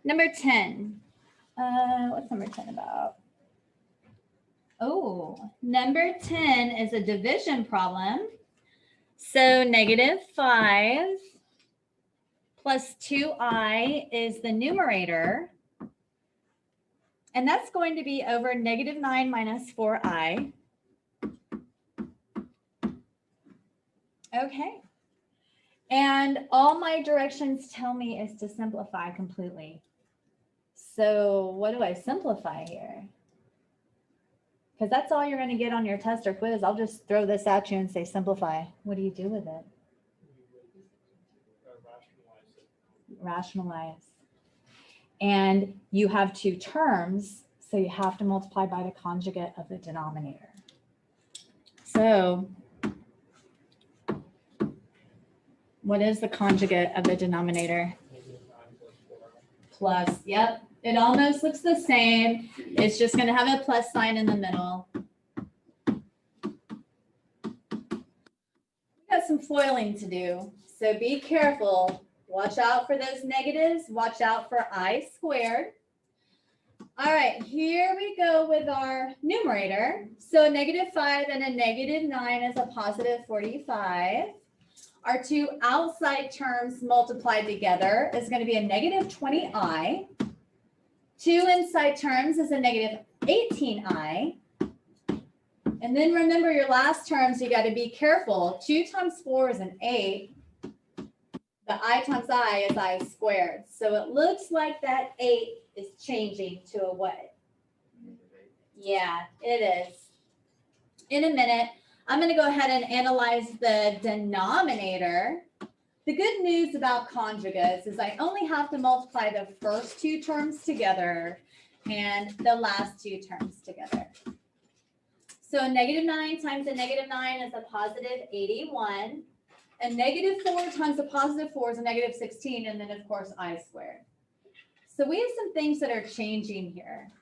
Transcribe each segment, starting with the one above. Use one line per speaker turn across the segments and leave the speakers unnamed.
Number 10. What's number 10 about? Oh, number 10 is a division problem. So -5 plus 2i is the numerator. And that's going to be over -9 minus 4i. Okay. And all my directions tell me is to simplify completely. So what do I simplify here? Because that's all you're going to get on your test or quiz. I'll just throw this at you and say simplify. What do you do with it? Rationalize. And you have two terms, so you have to multiply by the conjugate of the denominator. So what is the conjugate of the denominator? Plus, yep. It almost looks the same. It's just going to have a plus sign in the middle. We got some foiling to do, so be careful. Watch out for those negatives. Watch out for I squared. All right, here we go with our numerator. So a -5 and a -9 is a positive 45. Our two outside terms multiplied together is going to be a -20i. Two inside terms is a -18i. And then remember your last terms, you got to be careful. 2 times 4 is an 8. The I times I is I squared. So it looks like that 8 is changing to a what? Yeah, it is. In a minute, I'm going to go ahead and analyze the denominator. The good news about conjugates is I only have to multiply the first two terms together and the last two terms together. So a -9 times a -9 is a positive 81. A -4 times a positive 4 is a -16, and then of course I squared. So we have some things that are changing here.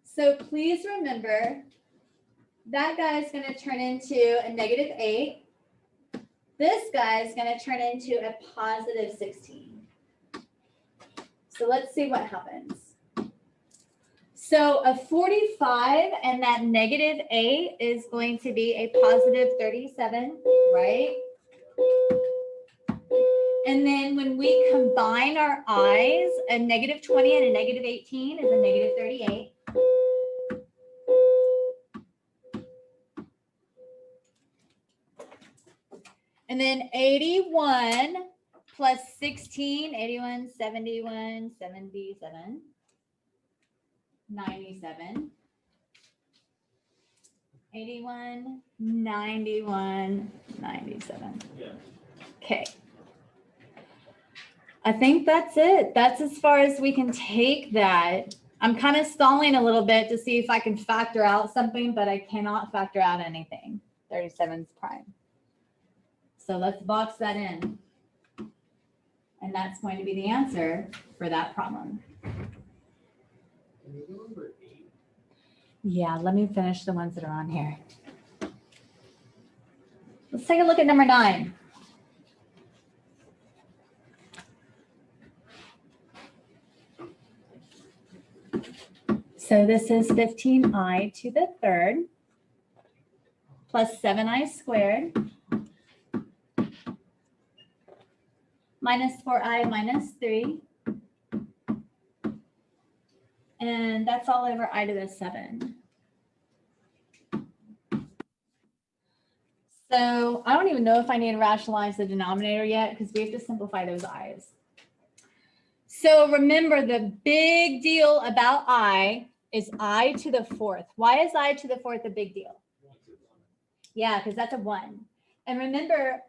So please remember, that guy is going to turn into a -8. This guy is going to turn into a positive 16. So let's see what happens. So a 45 and that -8 is going to be a positive 37, right? And then when we combine our i's, a -20 and a -18 is a -38. And then 81 plus 16, 81, 71, 77, 97, 81, 91, 97.
Yeah.
Okay. I think that's it. That's as far as we can take that. I'm kind of stalling a little bit to see if I can factor out something, but I cannot factor out anything. 37's prime. So let's box that in. And that's going to be the answer for that problem.
Can you go over 8?
Yeah, let me finish the ones that are on here. Let's take a look at number 9. So this is 15i to the third plus 7i squared minus 4i minus 3. And that's all over I to the 7. So I don't even know if I need to rationalize the denominator yet because we have to simplify those i's. So remember, the big deal about I is I to the 4th. Why is I to the 4th a big deal? Yeah, because that's a 1. And remember,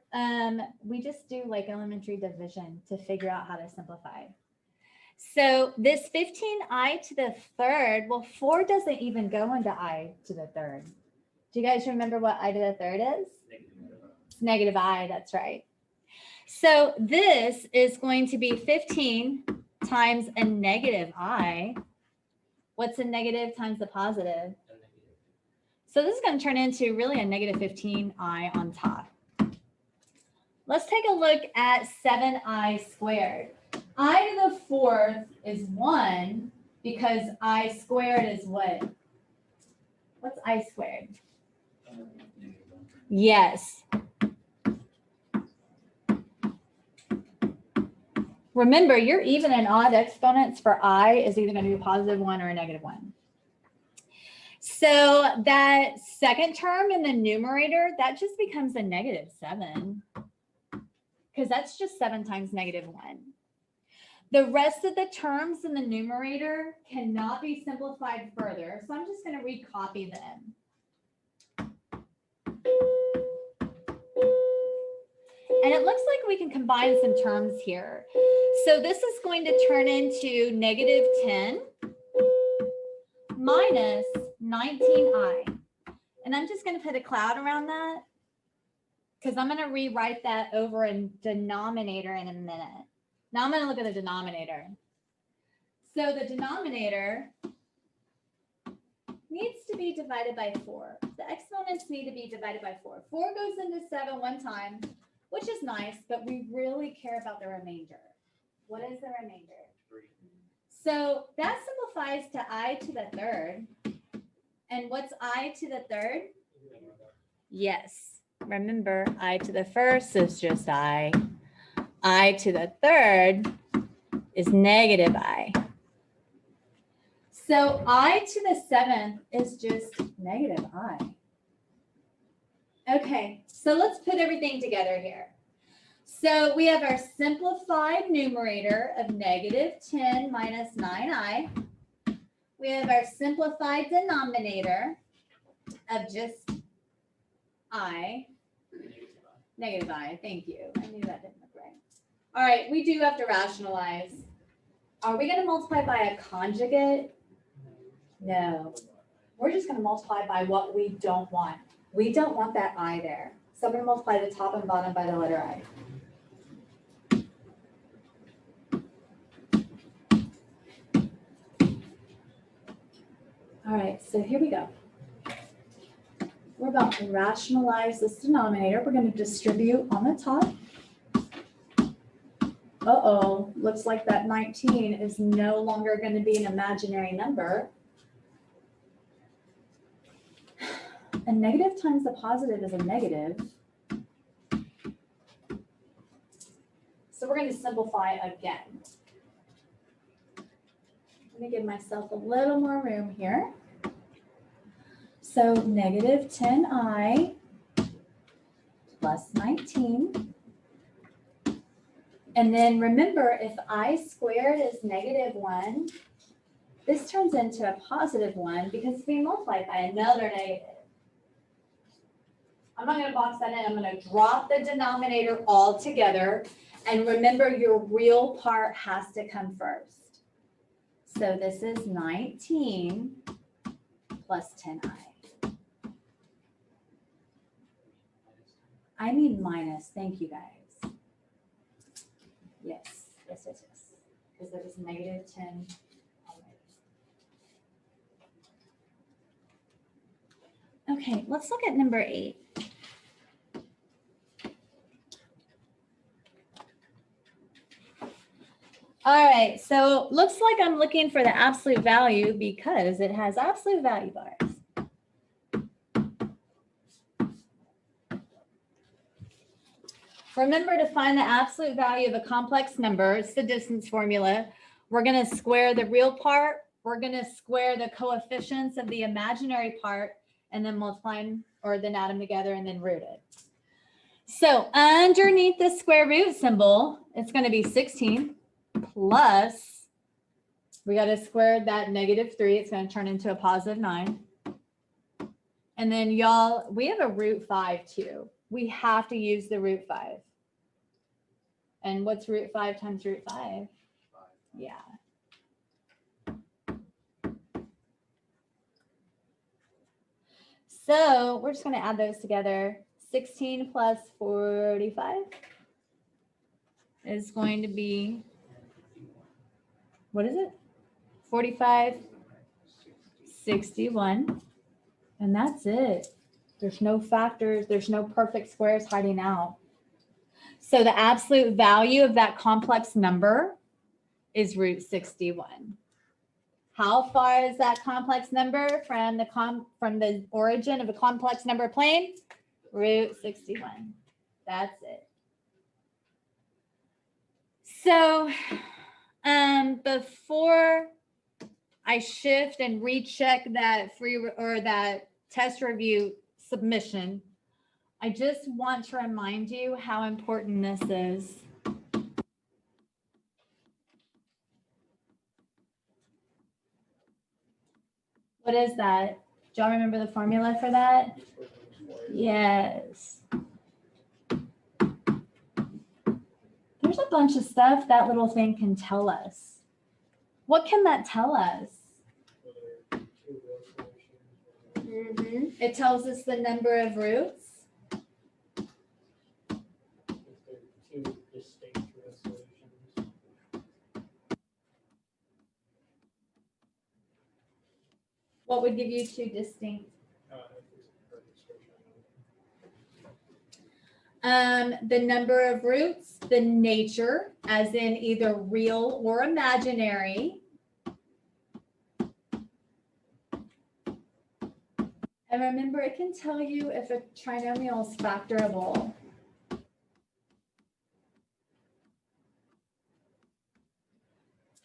we just do like elementary division to figure out how to simplify. So this 15i to the 3rd, well, 4 doesn't even go into I to the 3rd. Do you guys remember what I to the 3rd is? It's negative I, that's right. So this is going to be 15 times a negative I. What's a negative times the positive? So this is going to turn into really a negative 15i on top. Let's take a look at 7I squared. I to the fourth is 1 because I squared is what? What's I squared? Yes. Remember, your even and odd exponents for I is either going to be a positive 1 or a negative 1. So that second term in the numerator, that just becomes a negative 7 because that's just 7 times negative 1. The rest of the terms in the numerator cannot be simplified further. So I'm just going to recopy them. And it looks like we can combine some terms here. So this is going to turn into negative 10 minus 19I. And I'm just going to put a cloud around that because I'm going to rewrite that over a denominator in a minute. Now I'm going to look at the denominator. So the denominator needs to be divided by 4. The exponents need to be divided by 4. 4 goes into 7 one time, which is nice, but we really care about the remainder. What is the remainder?
3.
So that simplifies to I to the third. And what's I to the third? Yes. Remember, I to the first is just I. I to the third is negative I. So I to the seventh is just negative I. Okay, so let's put everything together here. So we have our simplified numerator of negative 10 minus 9I. We have our simplified denominator of just I. Negative I, thank you. I knew that didn't look right. All right, we do have to rationalize. Are we going to multiply by a conjugate? No. We're just going to multiply by what we don't want. We don't want that I there. So I'm going to multiply the top and bottom by the letter I. All right, so here we go. We're about to rationalize this denominator. We're going to distribute on the top. Uh-oh, looks like that 19 is no longer going to be an imaginary number. A negative times a positive is a negative. So we're going to simplify again. Let me give myself a little more room here. So negative 10I plus 19. And then remember, if I squared is negative 1, this turns into a positive 1 because it's being multiplied by another negative. I'm not going to box that in. I'm going to drop the denominator altogether. And remember, your real part has to come first. So this is 19 plus 10I. I mean minus. Thank you, guys. Yes. Because that is negative 10 already. Okay, let's look at number 8. All right, so looks like I'm looking for the absolute value because it has absolute value bars. Remember, to find the absolute value of a complex number, it's the distance formula. We're going to square the real part. We're going to square the coefficients of the imaginary part and then multiply or then add them together and then root it. So underneath the square root symbol, it's going to be 16 plus, we got to square that negative 3. It's going to turn into a positive 9. And then y'all, we have a root 5 too. We have to use the root 5. And what's root 5 times root 5? Yeah. So we're just going to add those together. 16 plus 45 is going to be, what is it? 45, 61. And that's it. There's no factors. There's no perfect squares hiding out. So the absolute value of that complex number is root 61. How far is that complex number from the origin of a complex number plane? Root 61. That's it. So before I shift and recheck that that test review submission, I just want to remind you how important this is. What is that? Do y'all remember the formula for that? Yes. There's a bunch of stuff that little thing can tell us. What can that tell us? It tells us the number of roots.
Two distinct resolutions.
What would give you two distinct? The number of roots, the nature, as in either real or imaginary. And remember, it can tell you if a trinomial is factorable.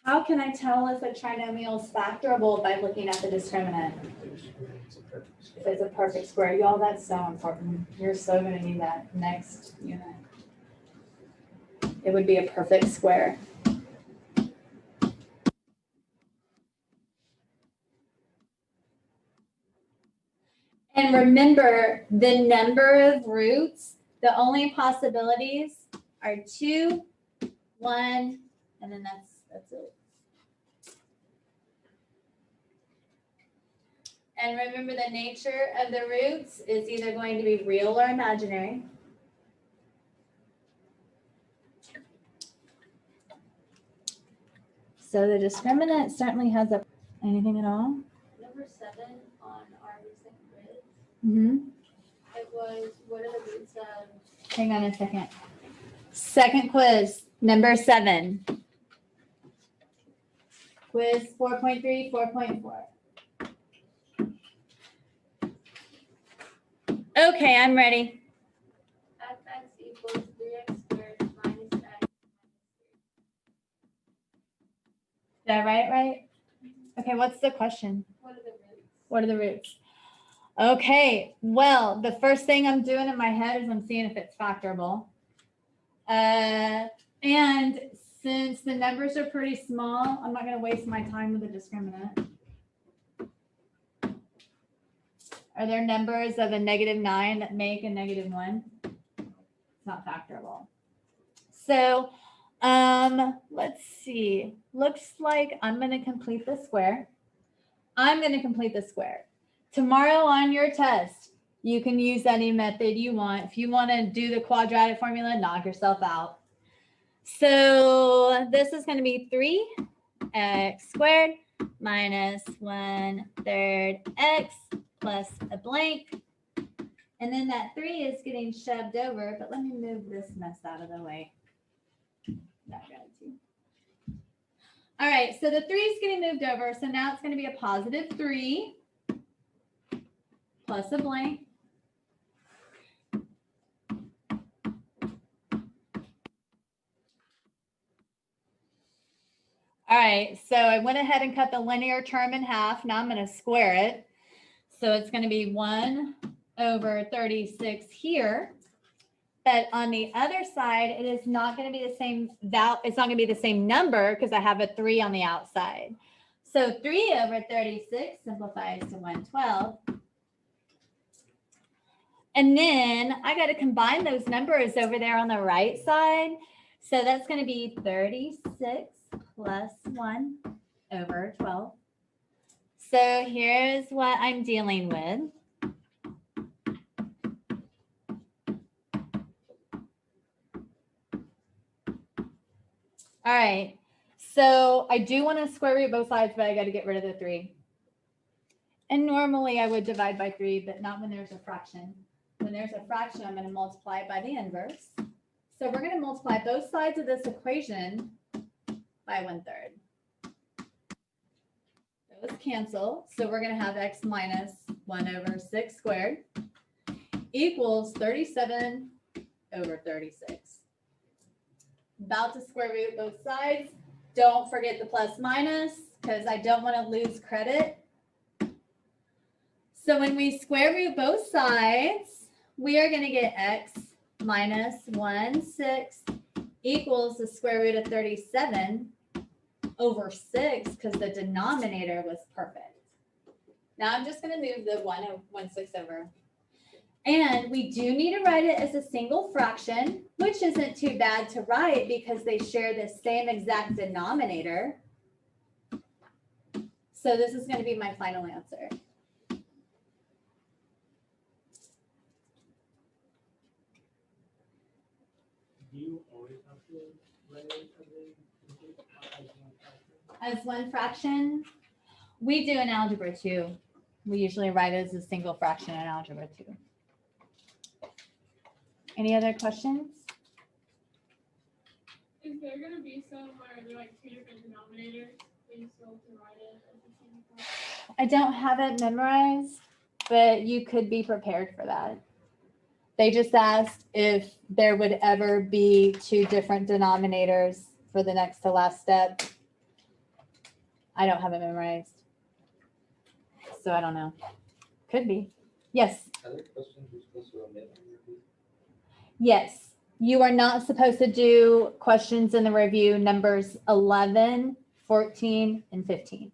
How can I tell if a trinomial is factorable by looking at the discriminant? If it's a perfect square. Y'all, that's so important. You're so going to need that next unit. It would be a perfect square. And remember, the number of roots, the only possibilities are 2, 1, and then that's it. And remember, the nature of the roots is either going to be real or imaginary. So the discriminant certainly has anything at all?
Number 7 on our recent quiz,
Mm-hmm.
it was, what are the roots of?
Hang on a second. Second quiz, number 7. Quiz 4.3, 4.4. Okay, I'm ready.
Fx equals 3x squared minus x.
Did I write right? Okay, what's the question?
What are the roots?
What are the roots? Okay, well, the first thing I'm doing in my head is I'm seeing if it's factorable. And since the numbers are pretty small, I'm not going to waste my time with the discriminant. Are there numbers of a -9 that make a -1? It's not factorable. So let's see. Looks like I'm going to complete the square. I'm going to complete the square. Tomorrow on your test, you can use any method you want. If you want to do the quadratic formula, knock yourself out. So this is going to be 3x squared minus 1/3 x plus a blank. And then that 3 is getting shoved over, but let me move this mess out of the way. Not going to. All right, so the 3 is getting moved over. So now it's going to be a positive 3 plus a blank. All right, so I went ahead and cut the linear term in half. Now I'm going to square it. So it's going to be 1/36 here. But on the other side, it is not going to be the same it's not going to be the same number because I have a 3 on the outside. So 3/36 simplifies to 1/12. And then I got to combine those numbers over there on the right side. So that's going to be 36 plus 1/12. So here's what I'm dealing with. All right, so I do want to square root both sides, but I got to get rid of the 3. And normally I would divide by 3, but not when there's a fraction. When there's a fraction, I'm going to multiply it by the inverse. So we're going to multiply both sides of this equation by 1/3. Those cancel. So we're going to have x minus 1/6 squared equals 37/36. About to square root both sides. Don't forget the plus minus because I don't want to lose credit. So when we square root both sides, we are going to get x minus 1/6 equals the square root of 37/6 because the denominator was perfect. Now I'm just going to move the 1/6 over. And we do need to write it as a single fraction, which isn't too bad to write because they share the same exact denominator. So this is going to be my final answer.
Do you always have to write it as one fraction?
As one fraction, we do in algebra 2. We usually write it as a single fraction in algebra 2. Any other questions?
Is there gonna be some where they're like 2 different denominators, but you still have to write it as the same fraction?
I don't have it memorized, but you could be prepared for that. They just asked if there would ever be 2 different denominators for the next to last step. I don't have it memorized. So I don't know. Could be. Yes.
Other questions you're supposed to omit on your review?
Yes. You are not supposed to do questions in the review numbers 11, 14, and 15.